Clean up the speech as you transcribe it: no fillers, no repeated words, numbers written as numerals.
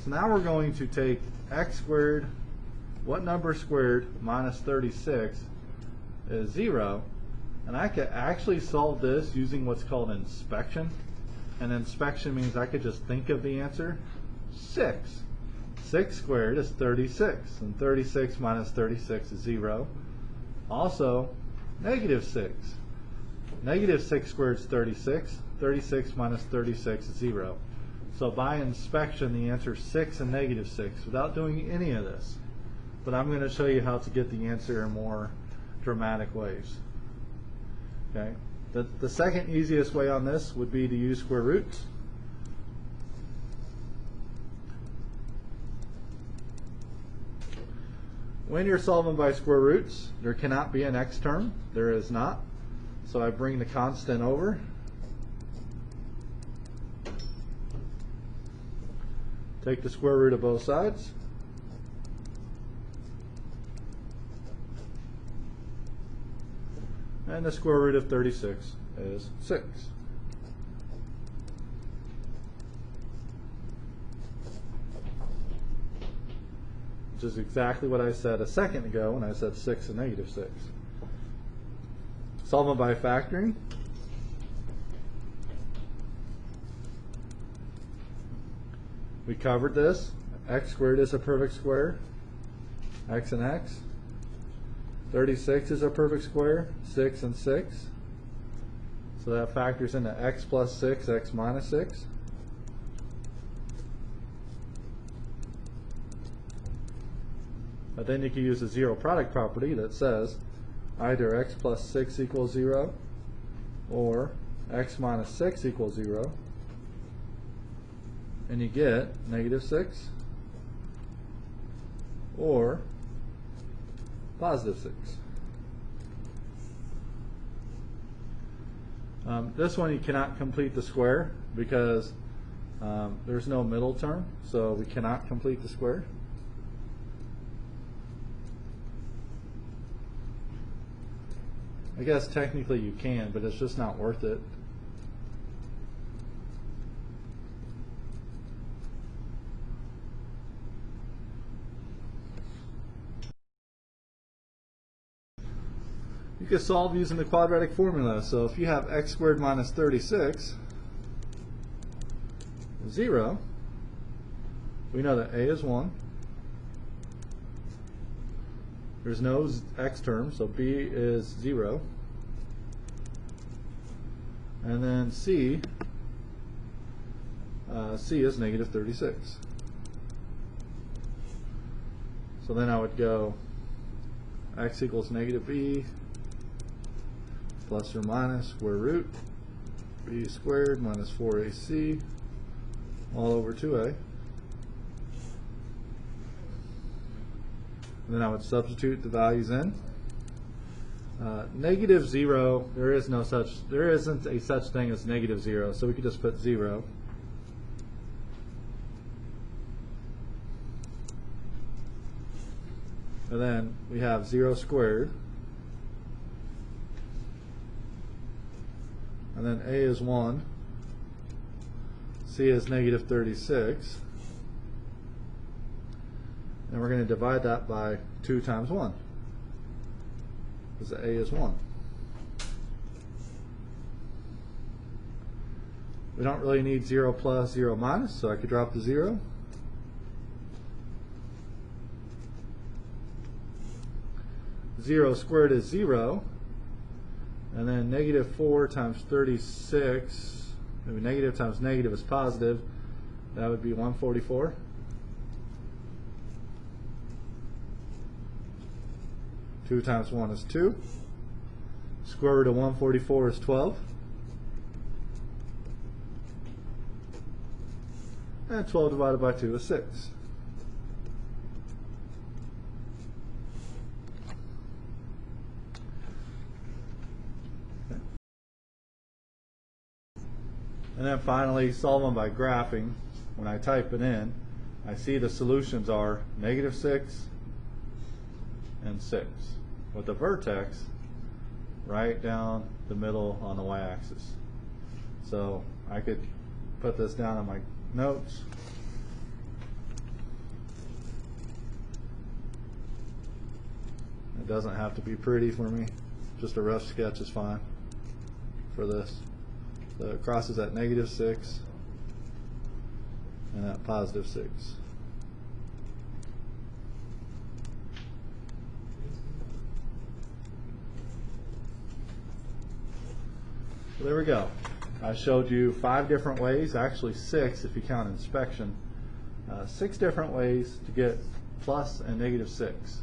So now we're going to take x squared, what number squared minus 36 is 0, and I could actually solve this using what's called inspection. And inspection means I could just think of the answer. 6. 6 squared is 36, and 36 minus 36 is 0. Also, negative 6. Negative 6 squared is 36. 36 minus 36 is 0. So by inspection, the answer is 6 and negative 6 without doing any of this. But I'm going to show you how to get the answer in more dramatic ways. Okay. The second easiest way on this would be to use square roots. When you're solving by square roots, there cannot be an x term. There is not. So I bring the constant over. Take the square root of both sides. And the square root of 36 is 6. Which is exactly what I said a second ago when I said 6 and negative 6. Solving by factoring. We covered this. X squared is a perfect square. X and x. 36 is a perfect square. 6 and 6. So that factors into x plus 6, x minus 6. But then you can use the zero product property that says either x plus 6 equals 0 or x minus 6 equals 0. And you get negative 6 or positive 6. This one you cannot complete the square because there's no middle term, so we cannot complete the square. I guess technically you can, but it's just not worth it. You can solve using the quadratic formula. So if you have x squared minus 36, 0, we know that a is 1. There's no x term, so b is 0. And then c is negative 36. So then I would go x equals negative b plus or minus square root b squared minus 4ac all over 2a. And then I would substitute the values in. Negative 0, there isn't a such thing as negative 0, so we could just put 0. And then we have 0 squared. And then a is 1. C is negative 36. And we're going to divide that by 2 times 1. Because a is 1. We don't really need 0 plus, 0 minus, so I could drop the 0. Zero squared is 0. And then negative 4 times 36, maybe negative times negative is positive. That would be 144. Two times 1 is 2. Square root of 144 is 12. And 12 divided by 2 is 6. And then finally, solving by graphing. When I type it in, I see the solutions are negative 6 and 6, with the vertex right down the middle on the y-axis. So I could put this down in my notes. It doesn't have to be pretty for me. Just a rough sketch is fine for this. The cross is at -6 and at +6. So there we go. I showed you 5 different ways, actually 6 if you count inspection. 6 different ways to get plus and -6.